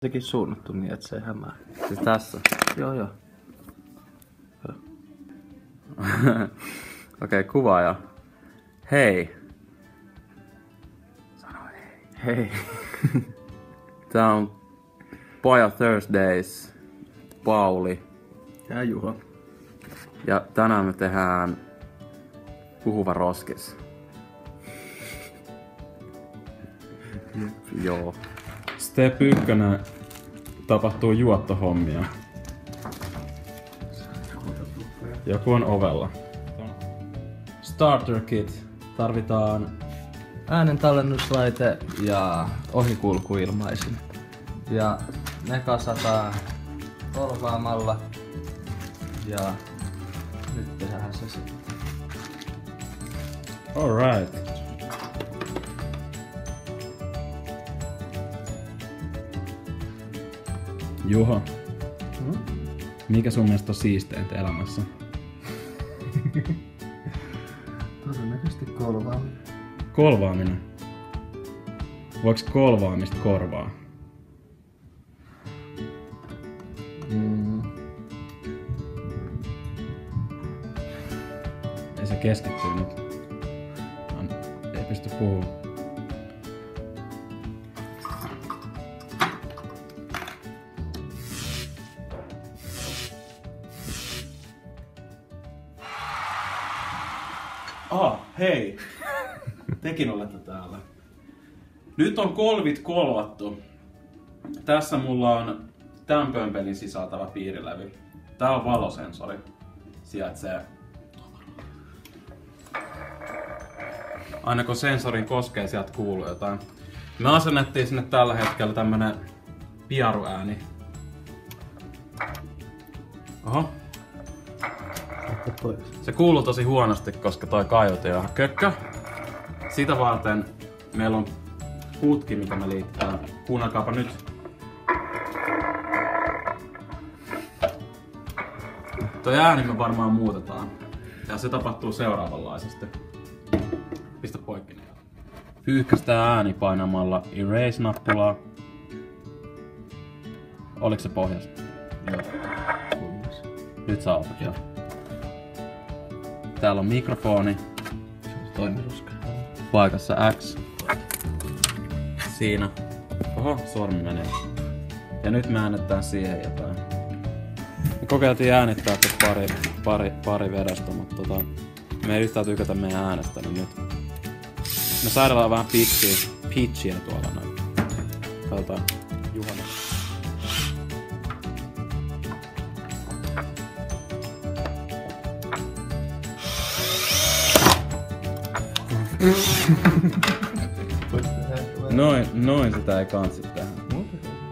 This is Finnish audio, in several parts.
Jotenkin suunnattu niin, että se ei hämää. Siis tässä? Joo. Okei, kuvaaja. Hei. Sano hei. Hei. Tää on Paja Thursdays, Pauli. Ja Juho. Ja tänään me tehdään puhuva roskis. Joo. Step 1 tapahtuu juottohommia. Joku on ovella. Starter kit. Tarvitaan Äänentallennuslaite ja ohikulkuilmaisin. Ja ne kasataan kolvaamalla. Ja nyt tehdään se sitten. alright. Juho, mikä sun mielestä on siisteintä elämässä? Todennäköisesti kolvaaminen. Kolvaaminen. Voiko kolvaamista korvaa? Ei se keskittyy nyt. Ei pysty puhumaan. Hei! Tekin olette täällä. Nyt on kolvit kolvattu. Tässä mulla on tämän pömpelin sisältävä piirilevy. Tää on valosensori. Sijaitsee. Aina kun sensorin koskee, sieltä kuuluu jotain. Me asennettiin sinne tällä hetkellä tämmönen piaruääni. Oho. Se kuuluu tosi huonosti, koska toi kaiutin on kökkö. Sitä varten meillä on putki, mikä me liittää. Kuunnelkaapa nyt. Toi ääni me varmaan muutetaan. Ja se tapahtuu seuraavanlaisesti. Pistä poikki ne. Pyyhkästää ääni painamalla Erase-nappulaa. Oliko se pohjassa? Joo. Nyt sä otat, joo. Täällä on mikrofoni. Toimiruska. Paikassa X. Siinä. Oho, sormi menee. Ja nyt me äänettään siihen jotain. Me kokeiltiin äänittää pari vedosta, mutta me ei yhtään tykätä meidän äänestä, niin nyt. Me saadaan vähän pitchiä tuolla noin. Katsotaan Juhana. Noin sitä ei kansi tähän.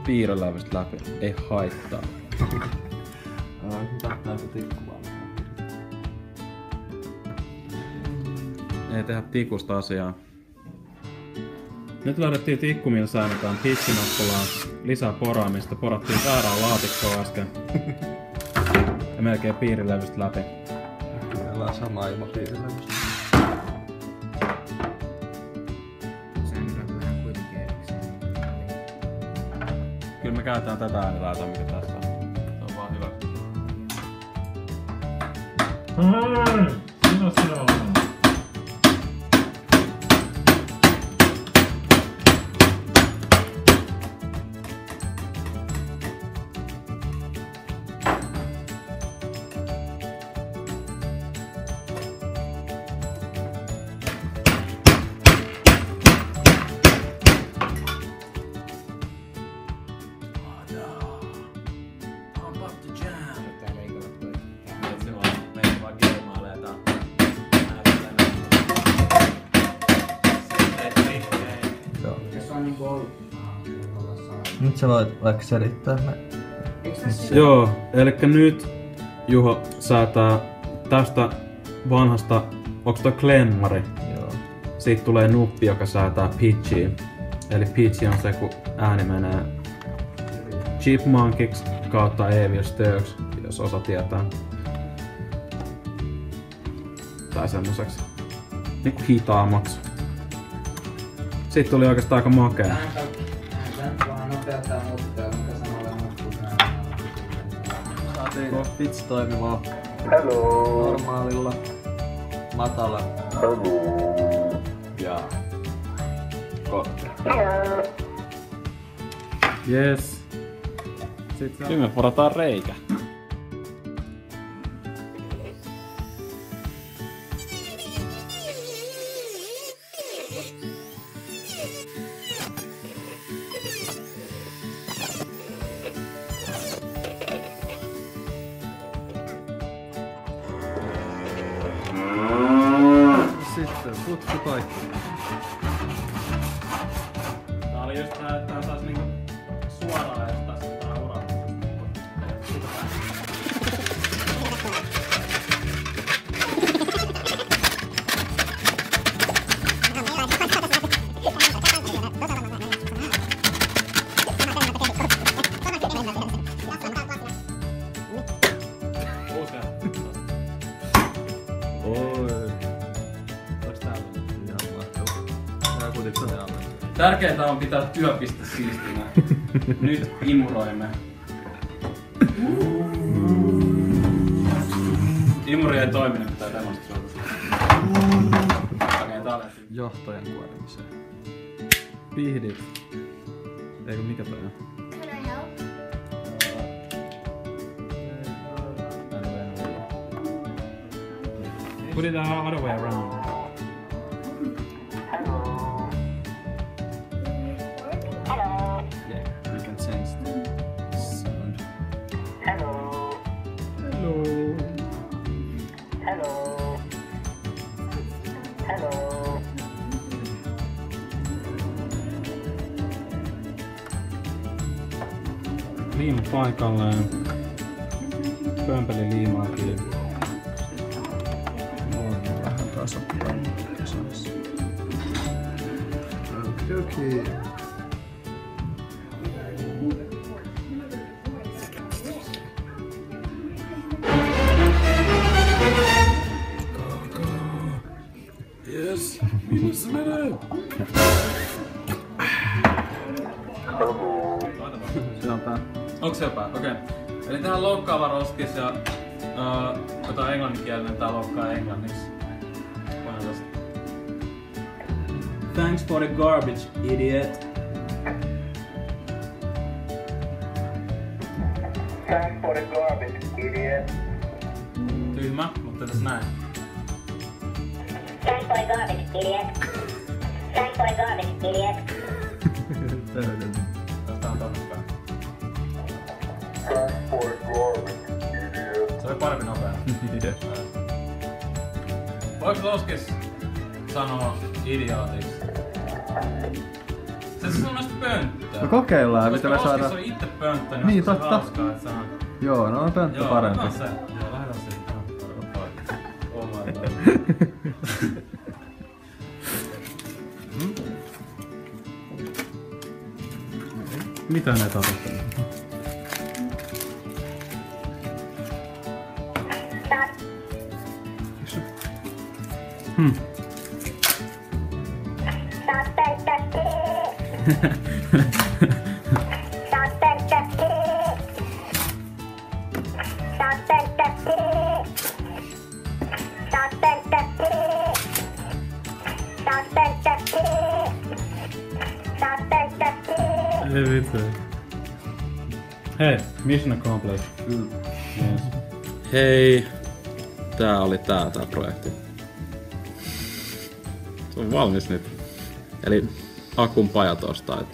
Piirrelävystä läpi. Ei haittaa. Ei tehdä tikusta asiaa. Nyt löydettiin tikku, millä säännetään pitchinappulaa. Lisää poraamista. Porattiin väärää laatikkoa äsken. Ja melkein piirilevystä läpi. Meillä on sama ilma piirilevystä. Kyllä me käytetään tätä äänilaitaa, mikä tässä on. Se on vaan hyvä. Sinä. Nyt sä voit vaikka selittää me. Joo, elikkä nyt Juho säätää tästä vanhasta, onks toi klemmari? Joo. Siitä tulee nuppi, joka säätää pitchiä. Eli pitchi on se, kun ääni menee chipmunkiksi kautta Evier-stööks, jos osa tietää. Tai semmoseks niinku hitaammaksi. Siitä tuli oikeastaan aika makea. Vähän nopeuttaa muuttaa. Saatiin pitch toimimaan. Hello. Normaalilla. Matala. Hello. Ja korkea. Yes. Sitten me porataan reikä. Sitten putki kaikki. Tää oli just tää, että tää sais niinku suoraan estää sitä urastusta. Tärkeintä on pitää työpiste siistinä. Nyt imuroimme. Imuri ei toiminut, pitää demonstroida. Johtajan kuorimiseen. Pihdit. Eikö mikä toi on? Can I help? Put it the other way around. Yeah, you can sense the sound. Hello. Hello. Hello. Hello. Liima paikalleen. Pömpeli liimaa kiinni. Vähän tasapainoa. Okei. Yes, minne se menee? Se on pää. Onks se pää? Okei. Eli tähän loukkaava roskis ja jotain englanninkielinen tää loukkaa englanniksi. Thanks for the garbage, idiot. Thanks for the garbage, idiot. Tyhmä, mutta tässä näin. Thanks for the garbage, idiot. Thanks for the garbage, idiot. Tästä on tonne päin. Thanks for the garbage, idiot. Se oli paremmin nopea. Voiko roskis sanoa idiootiksi? Se on näistä pönttöä. No kokeillaan, koska mitä me roskis saadaan. on itse pönttö, niin Niin, on se totta. hauskaa, että saa. Joo, no on pönttö Joo, parempi. otetaan se. Joo, lähdetään siitä. Oh my god. Mitä ne tapahtuu? Stop pönttö. Stop pönttö. Stop pönttö. Stop pönttö. Stop pönttö. Stop pönttö. Ei vitsi. Hei, mission accomplished. Yes. Hei, tää oli tää projekti. Se on valmis nyt. Eli akun paja tosta, et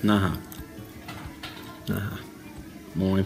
nähdään. Moi.